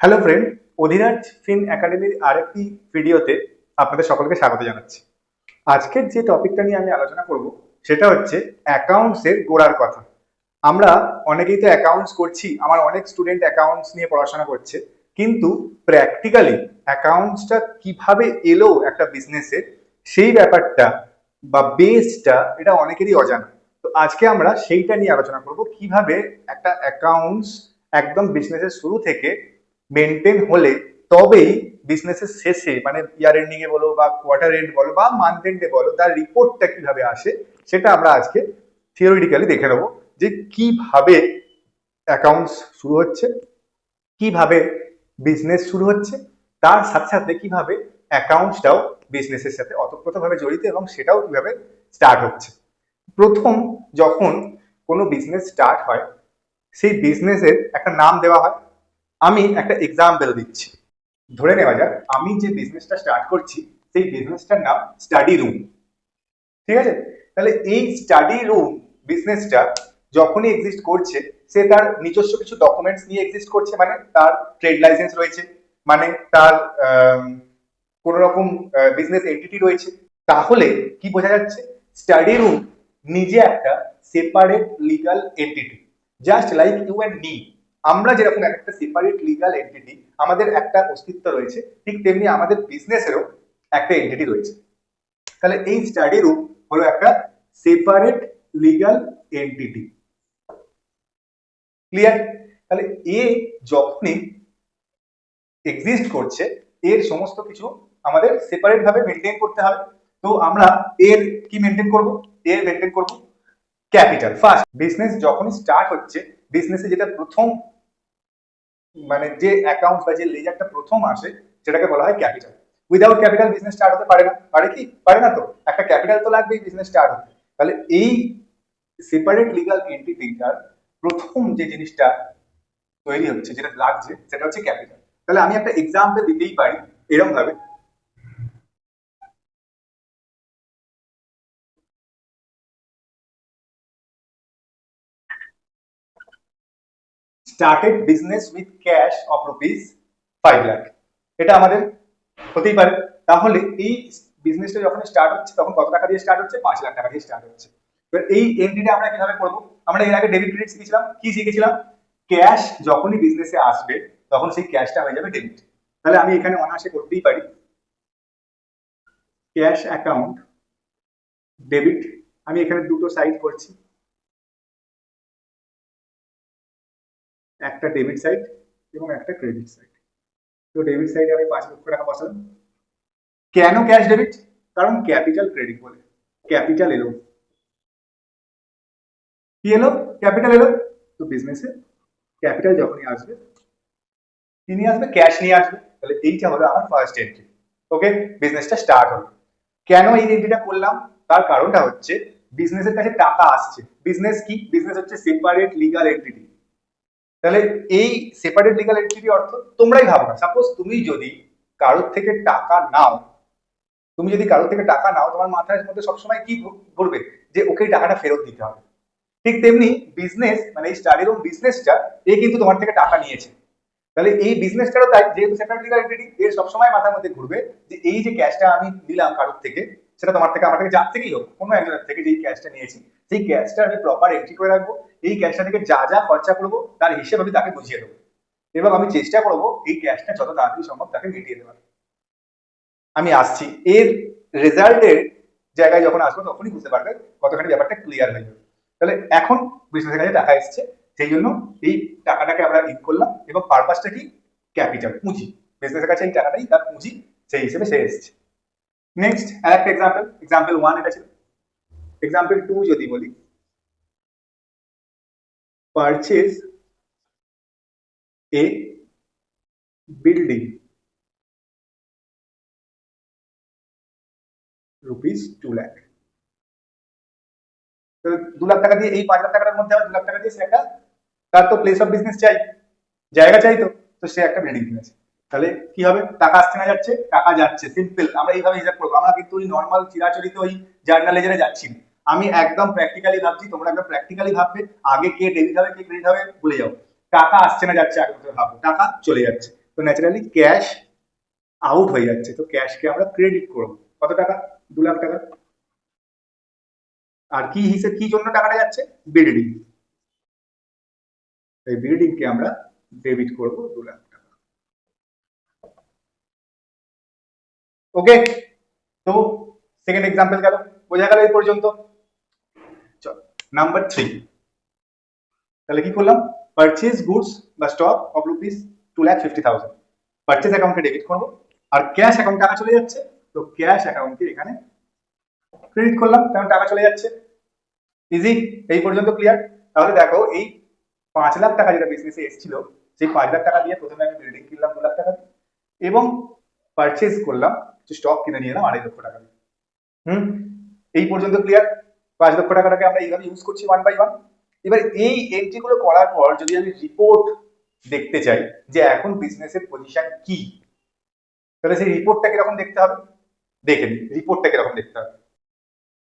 Hello friend, অধিরাজ ফিন একাডেমির আরেকটি ভিডিওতে আপনাদের সকলকে স্বাগত জানাচ্ছি। আজকের যে টপিকটা নিয়ে আমি আলোচনা করব সেটা হচ্ছে অ্যাকাউন্টসের গোড়ার কথা। আমরা অনেকেই তো অ্যাকাউন্টস করছি, আমার অনেক স্টুডেন্ট অ্যাকাউন্টস নিয়ে পড়াশোনা করছে, কিন্তু প্র্যাকটিক্যালি অ্যাকাউন্টসটা কিভাবে এলো একটা বিজনেসে সেই ব্যাপারটা বা বেসটা এটা অনেকেরই অজানা। তো আজকে আমরা সেইটা নিয়ে আলোচনা করব, কিভাবে একটা অ্যাকাউন্টস একদম বিজনেসের শুরু থেকে মেনটেন হলে তবেই বিজনেসের শেষে মানে ইয়ার এন্ডিং এ বলো বা কোয়ার্টার এন্ড বলো বা মান্থ এন্ডে বলো তার রিপোর্টটা কিভাবে আসে সেটা আমরা আজকে থিওরিটিক্যালি দেখে নেবো, যে কিভাবে অ্যাকাউন্টস শুরু হচ্ছে, কিভাবে বিজনেস শুরু হচ্ছে, তার সাথে সাথে কিভাবে অ্যাকাউন্টসটাও বিজনেসের সাথে ওতপ্রোতভাবে জড়িত এবং সেটাও কিভাবে স্টার্ট হচ্ছে। প্রথম যখন কোনো বিজনেস স্টার্ট হয় সেই বিজনেসের একটা নাম দেওয়া হয়। আমি একটা এক্সাম্পল দিচ্ছি। ধরে নেওয়া যাক আমি যে বিজনেসটা স্টার্ট করছি সেই বিজনেসটার নাম স্টাডি রুম। ঠিক আছে, তাহলে এই স্টাডি রুম বিজনেসটা যখনই এক্সিস্ট করছে সে তার নিজস্ব কিছু ডকুমেন্টস নিয়ে এক্সিস্ট করছে, মানে তার ট্রেড লাইসেন্স রয়েছে, মানে তার কোন রকম বিজনেস এন্টিটি রয়েছে। তাহলে কি বোঝা যাচ্ছে, স্টাডি রুম নিজে একটা separate legal entity, just like you and me. আমরা যেরকম একটা সেপারেট লিগাল এন্টিটি, আমাদের একটা অস্তিত্ব রয়েছে, ঠিক তেমনি আমাদের বিজনেসেরও একটা এন্টিটি রয়েছে। তাহলে এই স্টাডি রুম হলো একটা সেপারেট লিগাল এন্টিটি। ক্লিয়ার? তাহলে এ যখনই এক্সিস্ট করছে এর সমস্ত কিছু আমাদের সেপারেট ভাবে মেনটেন করতে হবে। তো আমরা এর কি মেনটেন করব? এর মেনটেন করব ক্যাপিটাল। ফার্স্ট বিজনেস যখনই স্টার্ট হচ্ছে, বিজনেসে যেটা প্রথম মানে যে অ্যাকাউন্ট বা যে লেজারটা প্রথম আসে সেটাকে বলা হয় capital. Without capital business start হতে পারে না। পারে কি? পারে না। তো একটা ক্যাপিটাল তো লাগবেই বিজনেস স্টার্ট হতে। তাহলে এই সেপারেট লিগাল এন্টিটিটার প্রথম যে জিনিসটা তৈরি হচ্ছে, যেটা লাগছে, সেটা হচ্ছে ক্যাপিটাল। তাহলে আমি একটা এক্সাম্পল দিতেই পারি এরকম ভাবে। Started business with cash of rupees 5 lakh, এটা আমাদের হতেই পারে। তাহলে এই বিজনেসটা যখন স্টার্ট হচ্ছে তখন কত টাকা দিয়ে স্টার্ট হচ্ছে? 5 লাখ টাকা দিয়ে স্টার্ট হচ্ছে। এবার এই এন্ট্রিটা আমরা কিভাবে করবো? আমরা এর আগে ডেবিট ক্রেডিট শিখেছিলাম। কি শিখেছিলাম? ক্যাশ যখনই বিজনেসে আসবে তখন সেই ক্যাশটা হয়ে যাবে ডেবিট। তাহলে আমি এখানে অনায়াসে করতেই পারি ক্যাশ অ্যাকাউন্ট ডেবিট। আমি এখানে দুটো সাইড করছি, একটা ডেবিট সাইড এবং একটা ক্রেডিট সাইড। তো ডেবিট সাইডে আমি 5 লক্ষ টাকা বসালাম। কেন ক্যাশ ডেবিট? কারণ ক্যাপিটাল ক্রেডিট বলে ক্যাপিটাল এলো। কি এলো? ক্যাপিটাল এলো। তো বিজনেসে ক্যাপিটাল যখনই আসবে কি নিয়ে আসবে? ক্যাশ নিয়ে আসবে। তাহলে এইটা হলো আমার ফার্স্ট এন্ট্রি। ওকে, বিজনেসটা স্টার্ট হলো। কেন এই এন্ট্রিটা করলাম? তার কারণটা হচ্ছে বিজনেসের কাছে টাকা আসছে। বিজনেস কি? বিজনেস হচ্ছে সেপারেট লিগাল এন্টিটি। তাহলে এই সেপারেট লিগাল এন্টিটি অর্থ তোমরাই ভাবো না, সাপোজ তুমি যদি কারোর থেকে টাকা নাও, তোমার মাথার মধ্যে সবসময় কি ঘুরবে? যে ওকে টাকাটা ফেরত দিতে হবে। ঠিক তেমনি বিজনেস মানে এই স্টাডি রুম বিজনেসটা এ কিন্তু তোমার থেকে টাকা নিয়েছে। তাহলে এই বিজনেসটারও তাই, যেহেতু সেপারেট লিগাল এন্টিটি, এর সবসময় মাথার মধ্যে ঘুরবে যে এই যে ক্যাশটা আমি নিলাম কারোর থেকে, সেটা তোমার থেকে, আমার থেকে, যার থেকেই হোক, কোনো একজনের থেকে যেই ক্যাশটা নিয়েছি সেই ক্যাশটা আমি প্রপার এন্ট্রি করে রাখবো। এই ক্যাশটা থেকে যা যা খরচা করবো তার হিসেব আমি তাকে বুঝিয়ে দেবো এবং আমি চেষ্টা করবো এই ক্যাশটা যত তাড়াতাড়ি সম্ভব তাকে মিটিয়ে দেওয়ার। আমি আসছি এর রেজাল্টের জায়গায়, যখন আসবো তখনই বুঝতে পারবে কতখানি ব্যাপারটা ক্লিয়ার হয়ে যাবে। তাহলে এখন বিজনেসের কাছে টাকা এসছে, সেই জন্য এই টাকাটাকে আমরা ইন করলাম এবং পারপাসটা কি? ক্যাপিটাল, পুঁজি। বিজনেসের কাছে এই টাকাটাই তার পুঁজি, সেই হিসেবে সে এসছে। নেক্সট আর একটা এক্সাম্পল, এক্সাম্পল 1 এটা ছিল। এক্সাম্পল 2 যদি বলি, পারচেজ এ বিল্ডিং ₹2 লাখ। 2 লাখ টাকা দিয়ে, এই 5 লাখ টাকার মধ্যে আবার 2 লাখ টাকা দিয়ে সে একটা, তার তো প্লেস অফ বিজনেস চাই, জায়গা চাই। তো তো সে একটা বিল্ডিং কিনেছে। তাহলে কি হবে? টাকা আসছে না যাচ্ছে? টাকা যাচ্ছে। সিম্পল, আমরা এইভাবে হিসাব করবো। আমরা কিন্তু ওই নর্মাল চিরাচরিত ওই জার্নাল লেজারে যাচ্ছি না। আমি একদম প্র্যাকটিক্যালি ভাবছি, তোমরা একদম প্র্যাকটিক্যালি ভাববে। আগে কে ডেবিট হবে কে ক্রেডিট হবে ভুলে যাও। টাকা আসছে না যাচ্ছে আগে ভাবো, টাকা চলে যাচ্ছে। তো তো ন্যাচারালি ক্যাশ আউট হয়ে যাচ্ছে, তো ক্যাশকে আমরা ক্রেডিট করবো। কত টাকা? 2 লাখ টাকা। আর কি হিসেবে কি জন্য টাকাটা যাচ্ছে? বিল্ডিং। এই বিল্ডিং কে আমরা ডেবিট করব 2 লাখ টাকা। ওকে, তো সেকেন্ড এক্সাম্পল গেল, বোঝা গেল এই পর্যন্ত। চল নাম্বার 3, তাহলে কি করলাম? পারচেজ গুডস বা স্টক অফ রুপিস 2,50,000 পারচেজ অ্যাকাউন্টে ডেবিট করব, আর ক্যাশ অ্যাকাউন্টে টাকা চলে যাচ্ছে, তো ক্যাশ অ্যাকাউন্টে এখানে ক্রেডিট করলাম, কারণ টাকা চলে যাচ্ছে। ইজি, এই পর্যন্ত ক্লিয়ার? তাহলে দেখো এই 5 লাখ টাকা যেটা বিজনেসে এসেছিল, সেই 5 লাখ টাকা দিয়ে প্রথমে আমি বিল্ডিং কিনলাম 2 লাখ টাকা দিয়ে, এবং পারচেজ করলাম, কিছু স্টক কিনে নিয়ে এলাম 2.5 লক্ষ টাকা দিয়ে। হুম, এই পর্যন্ত ক্লিয়ার? 5 লক্ষ টাকাটাকে আমরা এইভাবে ইউজ করছি 1 বাই 1। এবার এই এন্ট্রি গুলো করার পর যদি আমি রিপোর্ট দেখতে চাই যে এখন বিজনেসের পজিশন কি, তাহলে সেই রিপোর্টটা কিরকম দেখতে হবে? দেখে নিই রিপোর্টটা কিরকম দেখতে হবে।